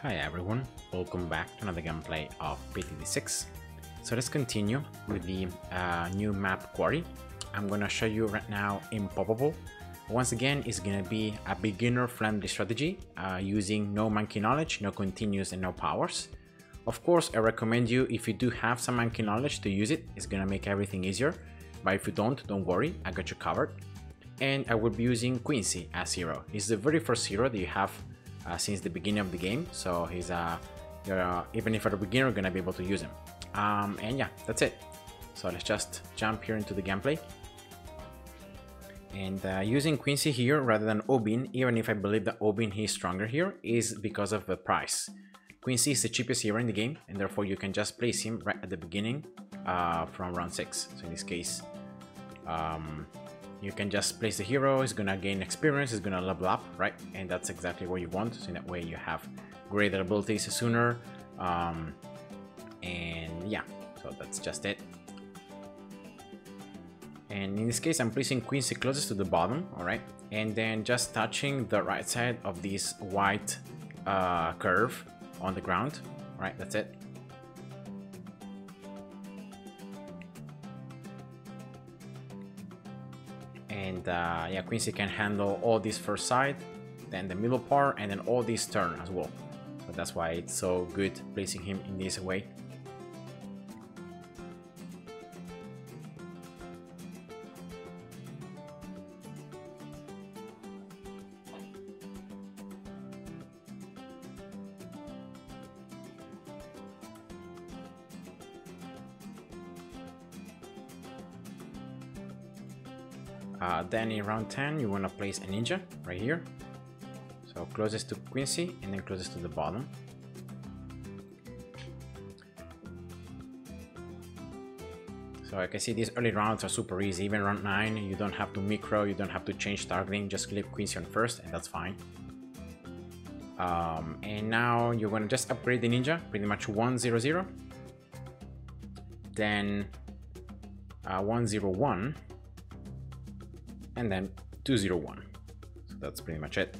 Hi everyone, welcome back to another gameplay of PTD6. So let's continue with the new map Quarry. I'm gonna show you right now Impoppable. Once again, it's gonna be a beginner-friendly strategy using no monkey knowledge, no continues, and no powers. Of course, I recommend you, if you do have some monkey knowledge, to use it. It's gonna make everything easier. But if you don't worry, I got you covered. And I will be using Quincy as hero. He's the very first hero that you have since the beginning of the game, so he's even if you're a beginner, you're gonna be able to use him. And yeah, that's it. So let's just jump here into the gameplay. And using Quincy here rather than Obin, even if I believe that Obin is stronger here, is because of the price. Quincy is the cheapest hero in the game, and therefore you can just place him right at the beginning from round 6. So in this case, you can just place the hero, he's gonna gain experience, he's gonna level up, right? And that's exactly what you want, so in that way you have greater abilities sooner. And yeah, so that's just it. And in this case, I'm placing Quincy closest to the bottom, alright? And then just touching the right side of this white curve on the ground, right? That's it. And yeah, Quincy can handle all this first side, then the middle part, and then all this turn as well. So that's why it's so good placing him in this way. Then in round 10, you want to place a ninja right here. So closest to Quincy and then closest to the bottom. So I can see these early rounds are super easy. Even round 9, you don't have to micro, you don't have to change targeting, just click Quincy on first and that's fine. And now you're going to just upgrade the ninja, pretty much 100, then 101. And then 201. So that's pretty much it.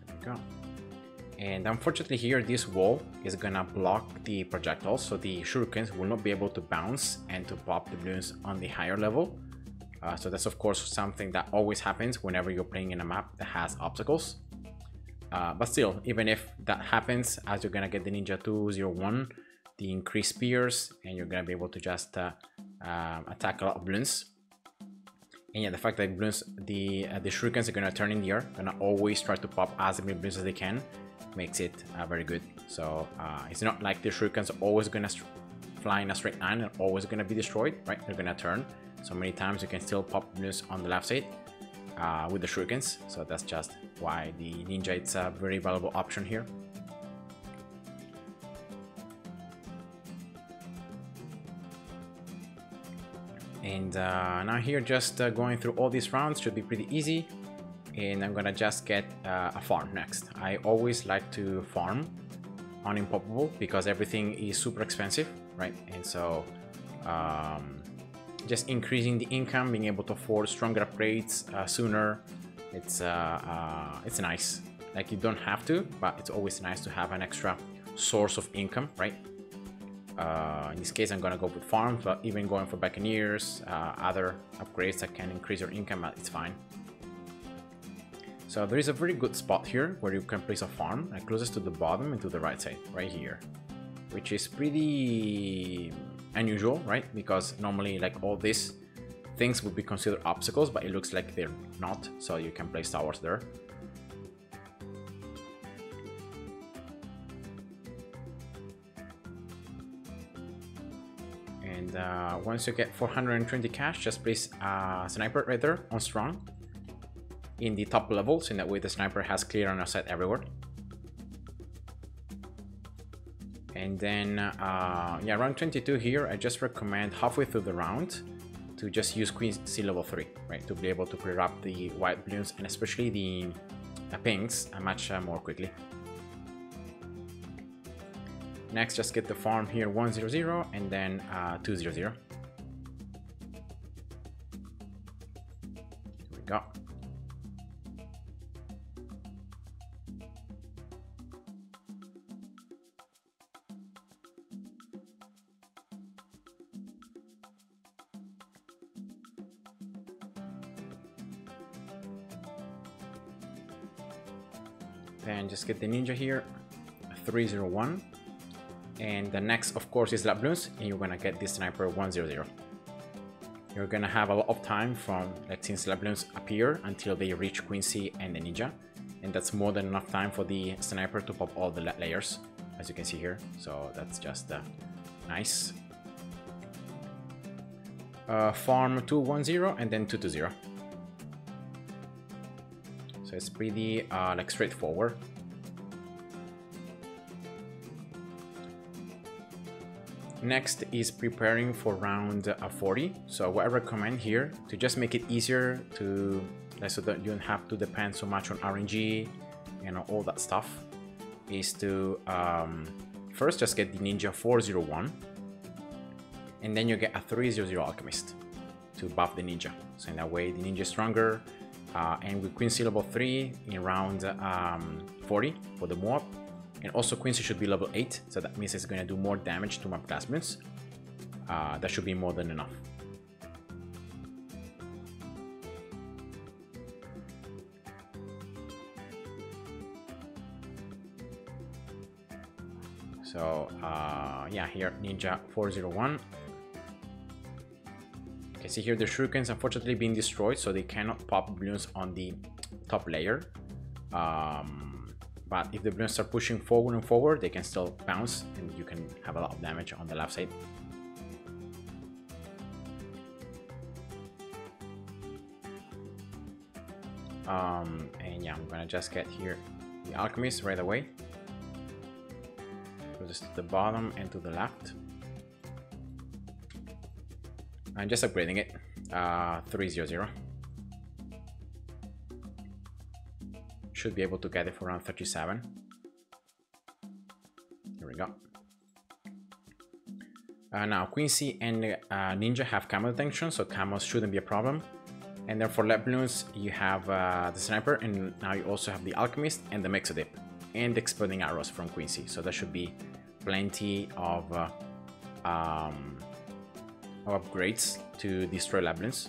There we go. And unfortunately here, this wall is gonna block the projectiles, so the shurikens will not be able to bounce and to pop the balloons on the higher level. So that's of course something that always happens whenever you're playing in a map that has obstacles. But still, even if that happens, as you're gonna get the Ninja 201, the increased spears, and you're gonna be able to just attack a lot of balloons. And yeah, the fact that balloons, the shurikens are gonna turn in the air, gonna always try to pop as many balloons as they can, makes it very good. So it's not like the shurikens are always gonna fly in a straight line and always gonna be destroyed, right? They're gonna turn. So many times you can still pop balloons on the left side with the shurikens. So that's just why the ninja, it's a very valuable option here. And now here, just going through all these rounds should be pretty easy. And I'm gonna just get a farm next. I always like to farm on Impoppable because everything is super expensive, right? And so just increasing the income, being able to afford stronger upgrades sooner, it's nice. Like, you don't have to, but it's always nice to have an extra source of income, right? In this case, I'm gonna go with farms, but even going for Buccaneers, other upgrades that can increase your income, it's fine. So there is a very good spot here where you can place a farm, closest to the bottom and to the right side, right here, which is pretty unusual, right? Because normally, like, all these things would be considered obstacles, but it looks like they're not, so you can place towers there. And once you get 420 cash, just place a sniper right there on strong in the top levels, in that way the sniper has clear on our side everywhere. And then yeah, round 22 here, I just recommend halfway through the round to just use Quincy level 3, right, to be able to clear up the white balloons and especially the pinks much more quickly. Next, just get the farm here 100 and then 200. we go. Then just get the ninja here, 301. And the next, of course, is Bloons, and you're gonna get this sniper 100. You're gonna have a lot of time from, like, since Bloons appear until they reach Quincy and the ninja. And that's more than enough time for the sniper to pop all the layers, as you can see here. So that's just nice. Farm 210 and then 220. So it's pretty like straightforward. Next is preparing for round 40. So what I recommend here, to just make it easier to, so that you don't have to depend so much on RNG and all that stuff, is to first just get the ninja 401, and then you get a 300 alchemist to buff the ninja. So in that way the ninja is stronger. And with Quincy level 3 in round 40 for the Moab. And also Quincy should be level 8, so that means it's going to do more damage to my plasmids. That should be more than enough. So yeah, here ninja 401. You can see here the shurikens unfortunately being destroyed, so they cannot pop balloons on the top layer. But if the balloons are pushing forward and forward, they can still bounce, and you can have a lot of damage on the left side. And yeah, I'm gonna just get here the alchemist right away. So just to the bottom and to the left. I'm just upgrading it, 300. Should be able to get it for around 37. Here we go. Now Quincy and Ninja have camo detection, so camos shouldn't be a problem. And then for Bloons, you have the sniper, and now you also have the alchemist and the mixodip and exploding arrows from Quincy. So there should be plenty of upgrades to destroy Bloons.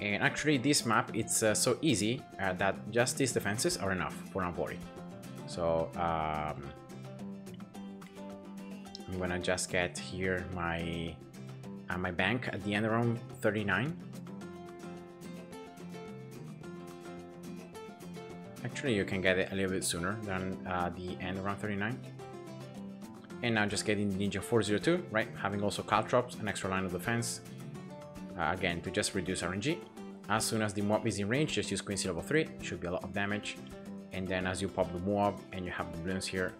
And actually this map, it's so easy that just these defenses are enough for round 40. So I'm gonna just get here my bank at the end around 39. Actually you can get it a little bit sooner than the end around 39. And now just getting Ninja 402, right? Having also caltrops, an extra line of defense. Again, to just reduce RNG. As soon as the Moab is in range, just use Quincy level 3. Should be a lot of damage. And then as you pop the Moab and you have the Bloons here,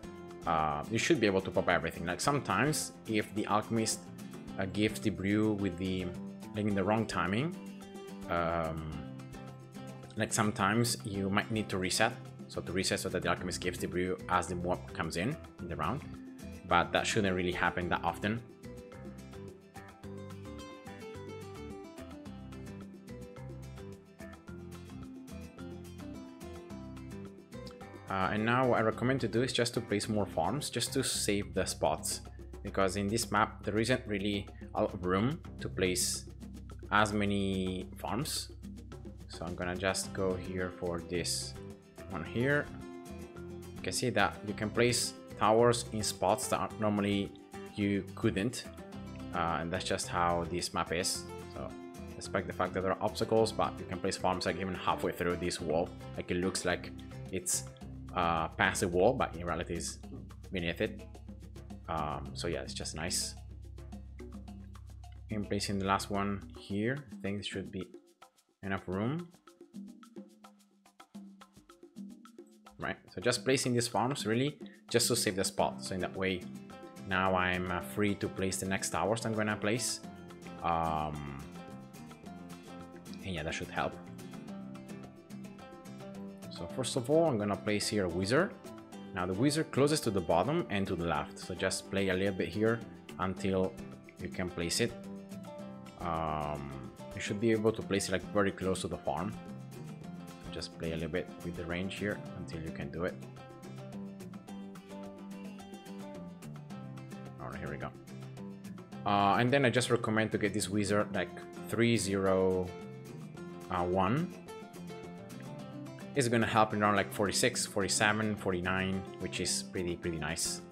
you should be able to pop everything. Like sometimes, if the alchemist gives the brew with the like in the wrong timing, like sometimes you might need to reset. So to reset so that the alchemist gives the brew as the Moab comes in the round. But that shouldn't really happen that often. And now what I recommend to do is just to place more farms, just to save the spots. Because in this map, there isn't really a lot of room to place as many farms. So I'm gonna just go here for this one here. You can see that you can place towers in spots that normally you couldn't. And that's just how this map is. So despite the fact that there are obstacles, but you can place farms like even halfway through this wall. Like it looks like it's past the wall, but in reality is beneath it. So yeah, it's just nice. And placing the last one here, I think there should be enough room. Right, so just placing these farms really just to save the spot. So in that way, now I'm free to place the next towers I'm gonna place. And yeah, that should help. So first of all, I'm gonna place here a wizard. Now the wizard closest to the bottom and to the left. So just play a little bit here until you can place it. You should be able to place it like very close to the farm. Just play a little bit with the range here until you can do it. Alright, here we go. And then I just recommend to get this wizard like 301. It's gonna help around like 46, 47, 49, which is pretty nice.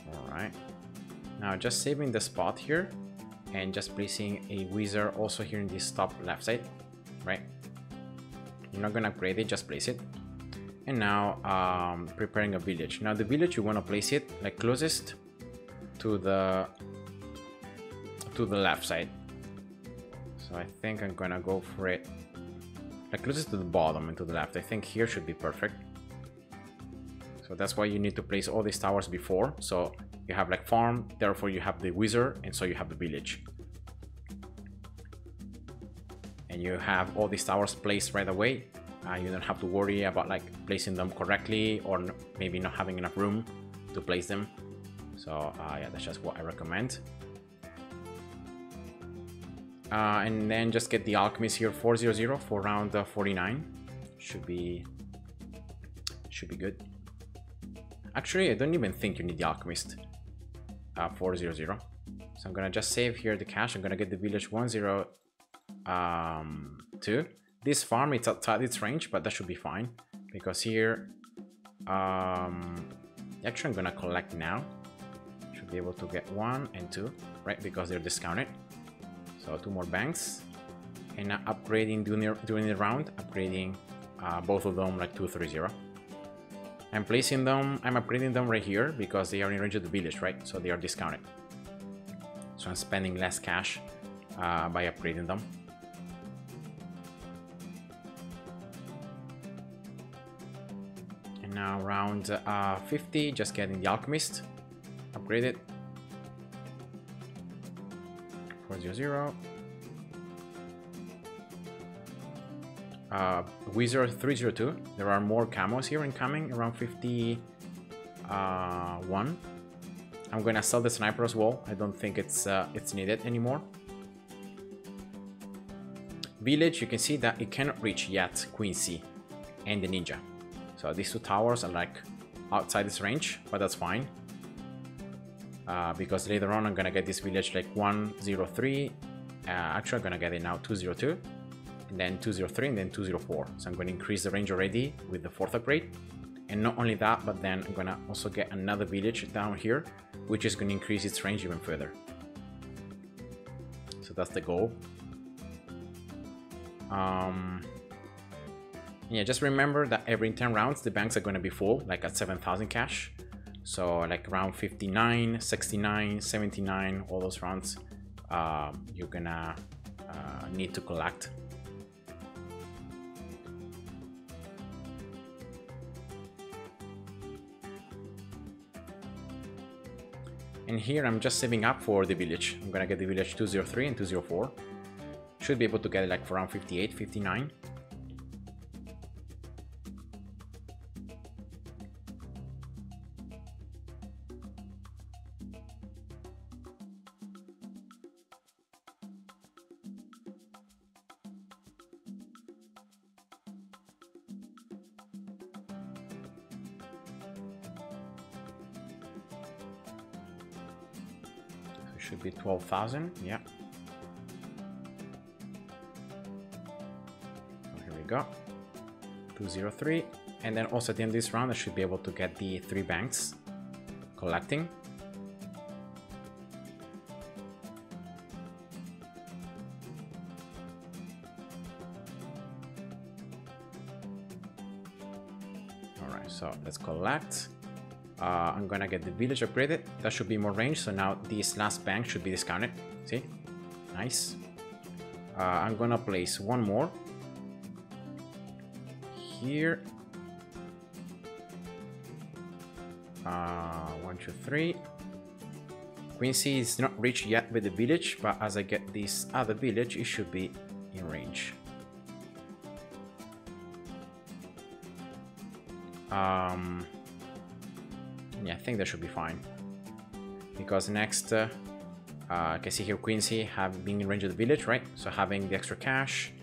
Alright. Now just saving the spot here and just placing a wizard also here in this top left side, right? You're not gonna upgrade it, just place it. And now preparing a village. Now the village you want to place it like closest to the left side. So I think I'm gonna go for it like closest to the bottom and to the left. I think here should be perfect. So that's why you need to place all these towers before. So you have like farm, therefore you have the wizard, and so you have the village. And you have all these towers placed right away. You don't have to worry about like placing them correctly or maybe not having enough room to place them. So yeah, that's just what I recommend. And then just get the alchemist here 400 for round 49. Should be good. Actually, I don't even think you need the alchemist 400. So I'm gonna just save here the cash. I'm gonna get the village 102. This farm, it's outside its range, but that should be fine because here actually I'm gonna collect now. Should be able to get 1 and 2, right, because they're discounted. So 2 more banks, and now upgrading during the round, upgrading both of them like 230. I'm placing them, I'm upgrading them right here because they are in range of the village, right? So they are discounted. So I'm spending less cash by upgrading them. And now round 50, just getting the alchemist upgraded. 400. Wizard 302. There are more camos here incoming around 51. I'm gonna sell the sniper as well. I don't think it's needed anymore. Village, you can see that it cannot reach yet Queen C and the ninja. So these 2 towers are like outside this range, but that's fine. Because later on I'm gonna get this village like 103. Actually I'm gonna get it now 202. And then 203 and then 204. So I'm going to increase the range already with the 4th upgrade. And not only that, but then I'm going to also get another village down here, which is going to increase its range even further. So that's the goal. Yeah, just remember that every 10 rounds the banks are going to be full, like at 7,000 cash. So like around 59, 69, 79, all those rounds you're going to need to collect. And here I'm just saving up for the village. I'm gonna get the village 203 and 204. Should be able to get it like for around 58, 59. Should be 12,000, yeah. So here we go, 203, and then also at the end of this round I should be able to get the 3 banks collecting. Alright, so let's collect. I'm gonna get the village upgraded. That should be more range. So now this last bank should be discounted. See? Nice. I'm gonna place 1 more here. 1, 2, 3. Quincy is not reached yet with the village, but as I get this other village, it should be in range. Yeah, I think that should be fine. Because next, I can see here Quincy being in range of the village, right? So having the extra cash,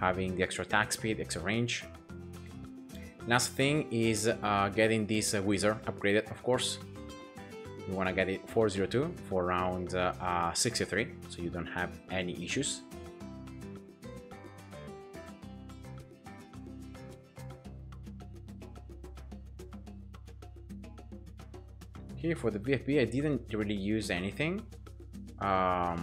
having the extra attack speed, extra range. Last thing is getting this wizard upgraded, of course. You want to get it 402 for round 63, so you don't have any issues. Here for the VFB, I didn't really use anything. But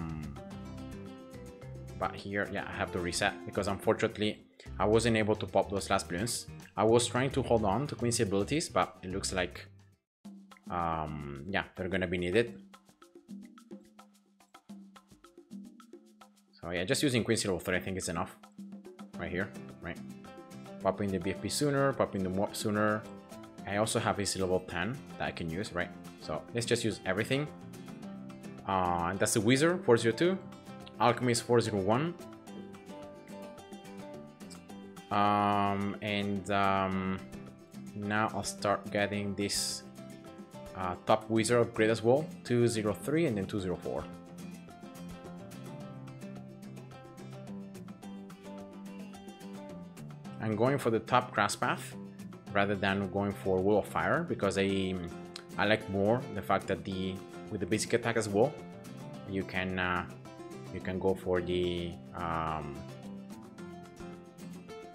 here, yeah, I have to reset because unfortunately I wasn't able to pop those last balloons. I was trying to hold on to Quincy abilities, but it looks like yeah, they're gonna be needed. So yeah, just using Quincy level 3 I think is enough. Right here, right? Popping the BFP sooner, popping the warp sooner. I also have AC level 10 that I can use, right? So let's just use everything. And that's the Wizard 402, Alchemist 401. Now I'll start getting this top Wizard upgrade as well, 203 and then 204. I'm going for the top grass path rather than going for Wall of Fire because I like more the fact that with the basic attack as well, you can go for the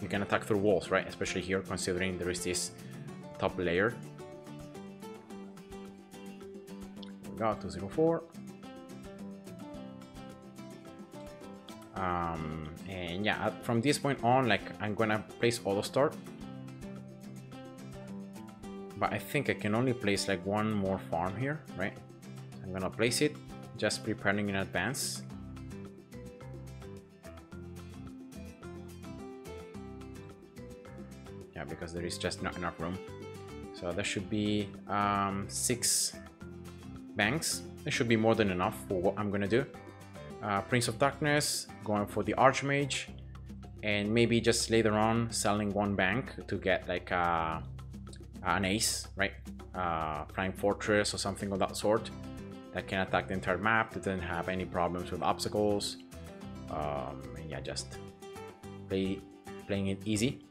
you can attack through walls, right? Especially here, considering there is this top layer. We got 204. And yeah, from this point on, like I'm gonna place auto start, but I think I can only place like one more farm here, right? I'm gonna place it, just preparing in advance. Yeah, because there is just not enough room. So there should be 6 banks. There should be more than enough for what I'm gonna do. Prince of Darkness, going for the Archmage, and maybe just later on selling one bank to get like an ace, right? Flying Fortress or something of that sort that can attack the entire map, that doesn't have any problems with obstacles. And yeah, just playing it easy.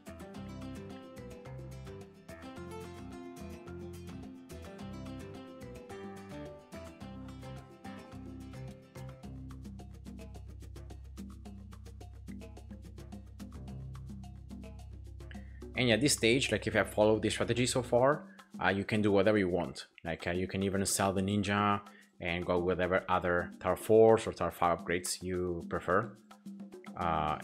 And yeah, this stage, like if you have followed this strategy so far, you can do whatever you want. Like you can even sell the ninja and go with whatever other Tower 4s or Tower 5 upgrades you prefer.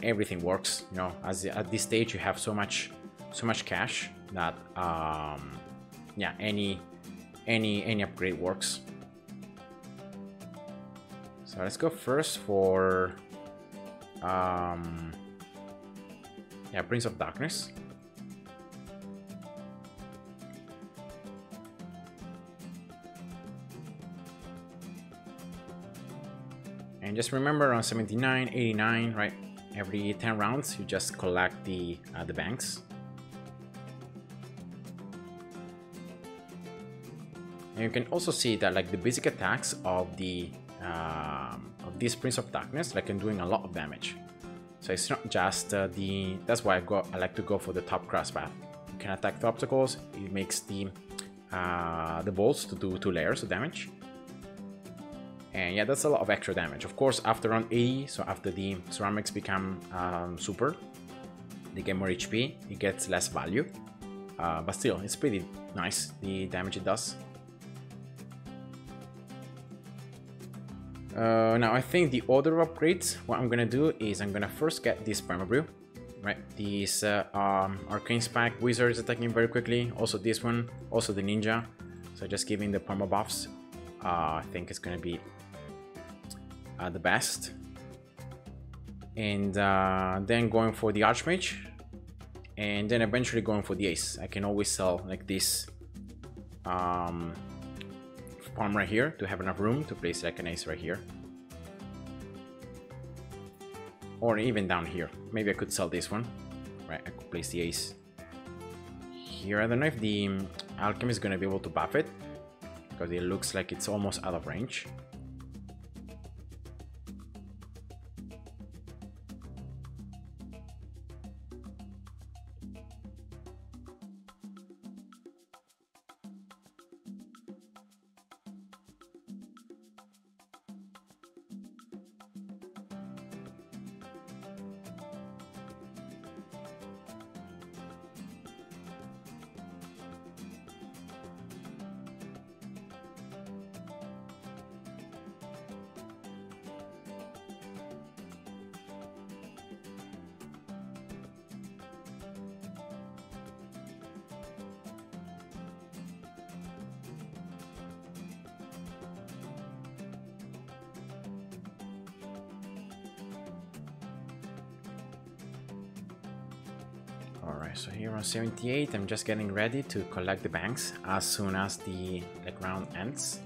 Everything works, you know. At this stage you have so much cash that yeah, any upgrade works. So let's go first for yeah, Prince of Darkness. And just remember on 79, 89, right? Every 10 rounds, you just collect the banks. And you can also see that like the basic attacks of this Prince of Darkness, like I'm doing a lot of damage. So it's not just that's why I like to go for the top grass path. You can attack the obstacles. It makes the bolts to do 2 layers of damage. And yeah, that's a lot of extra damage. Of course, after round 80, so after the ceramics become super, they get more HP, it gets less value. But still, it's pretty nice, the damage it does. Now, I think the order of upgrades, what I'm gonna do is I'm gonna first get this Permabrew, right? This Arcane Spike Wizard is attacking very quickly. Also this one, also the Ninja. So just giving the Perma buffs, I think it's gonna be the best. And then going for the Archmage, and then eventually going for the Ace. I can always sell like this palm right here to have enough room to place like an ace right here. Or even down here. Maybe I could sell this one. Right, I could place the ace here. I don't know if the alchemy is going to be able to buff it, because it looks like it's almost out of range. Alright, so here on 78, I'm just getting ready to collect the banks as soon as the round ends.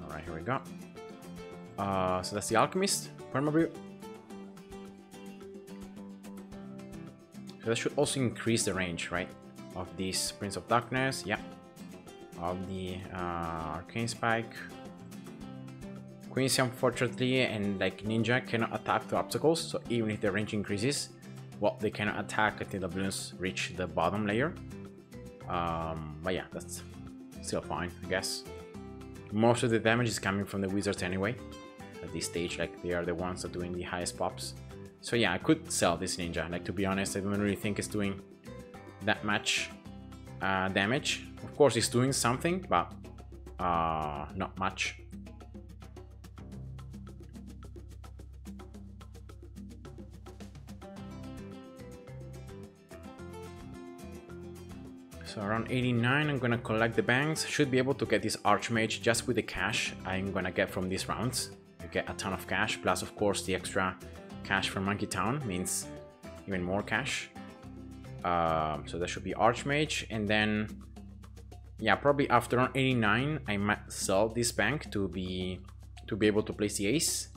Alright, here we go. So that's the Alchemist, Permabrew. So that should also increase the range, right? Of this Prince of Darkness, yeah. Of the Arcane Spike. Quincy, unfortunately, and like Ninja cannot attack to obstacles, so even if the range increases, well, they cannot attack until the balloons reach the bottom layer. But yeah, that's still fine, I guess. Most of the damage is coming from the wizards anyway. At this stage, like, they are the ones that are doing the highest pops. So yeah, I could sell this Ninja. Like, to be honest, I don't really think it's doing that much damage. Of course, it's doing something, but not much. So around 89, I'm gonna collect the banks. Should be able to get this Archmage just with the cash I'm gonna get from these rounds. You get a ton of cash, plus of course the extra cash from Monkey Town means even more cash. So that should be Archmage, and then yeah, probably after around 89, I might sell this bank to be able to place the ace.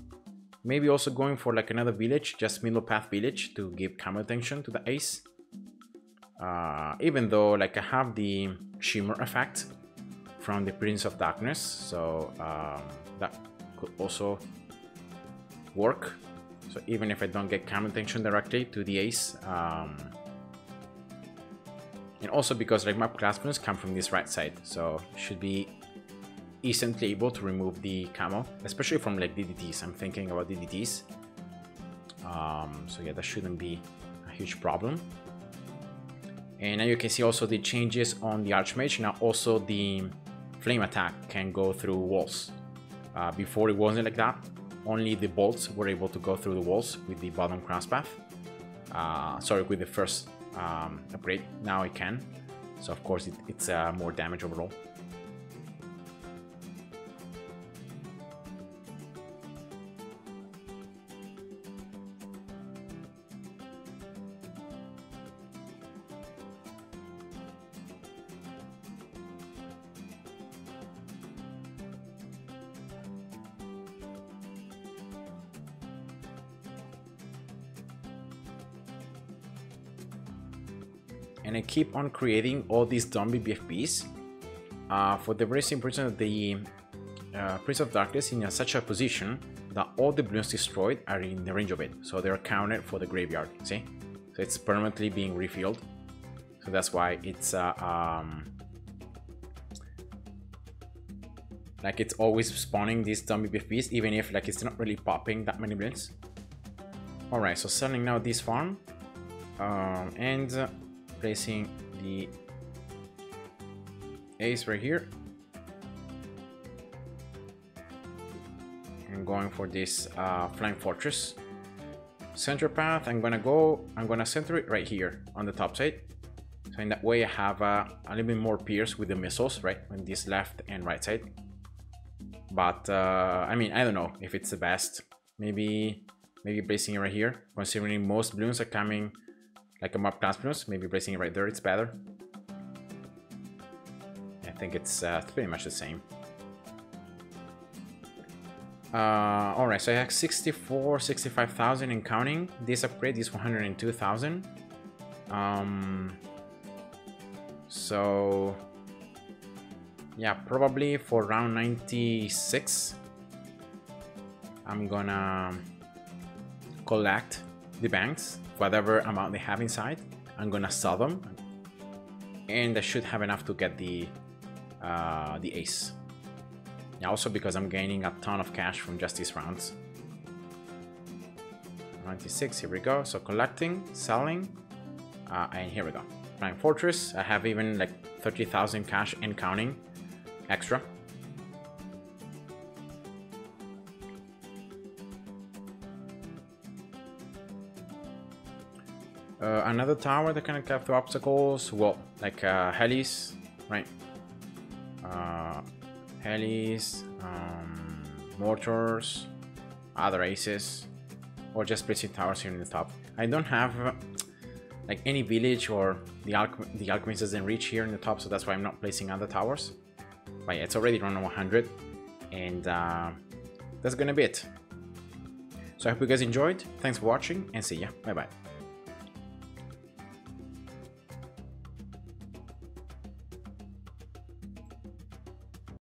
Maybe also going for like another village, just middle path village, to give camera attention to the ace. Even though like I have the shimmer effect from the Prince of Darkness, so that could also work. So even if I don't get camera attention directly to the ace, and also because like my classmates come from this right side, so should be instantly able to remove the camo, especially from like DDTs. I'm thinking about DDTs. So yeah, that shouldn't be a huge problem. And now you can see also the changes on the Archmage. Now also the flame attack can go through walls. Before it wasn't like that. Only the bolts were able to go through the walls with the bottom cross path. Sorry, with the first upgrade. Now it can. So of course it's more damage overall. And I keep on creating all these zombie BFBs for the very simple reason that the Prince of Darkness is in such a position that all the balloons destroyed are in the range of it, so they're counted for the graveyard. See, so it's permanently being refilled. So that's why it's like it's always spawning these zombie BFBs, even if like it's not really popping that many balloons. All right, so selling now this farm and placing the ace right here and going for this flying fortress center path. I'm gonna center it right here on the top side, so in that way I have a little bit more pierce with the missiles right on this left and right side. But I mean, I don't know if it's the best. Maybe placing it right here, considering most balloons are coming like a mob class Bloons, maybe placing it right there, it's better. I think it's pretty much the same. Alright, so I have 65,000 and counting. This upgrade is 102,000. So yeah, probably for round 96 I'm gonna collect the banks, whatever amount they have inside. I'm gonna sell them, and I should have enough to get the ace. Yeah, also because I'm gaining a ton of cash from just these rounds. 96, here we go. So collecting, selling, and here we go. Flying Fortress, I have even like 30,000 cash and counting extra. Another tower that can cap through obstacles, well, like helis, right? Helis, mortars, other aces, or just placing towers here in the top. I don't have like any village, or the alchemist doesn't reach here in the top, so that's why I'm not placing other towers. But yeah, it's already around 100, and that's gonna be it. So I hope you guys enjoyed. Thanks for watching, and see ya. Bye bye.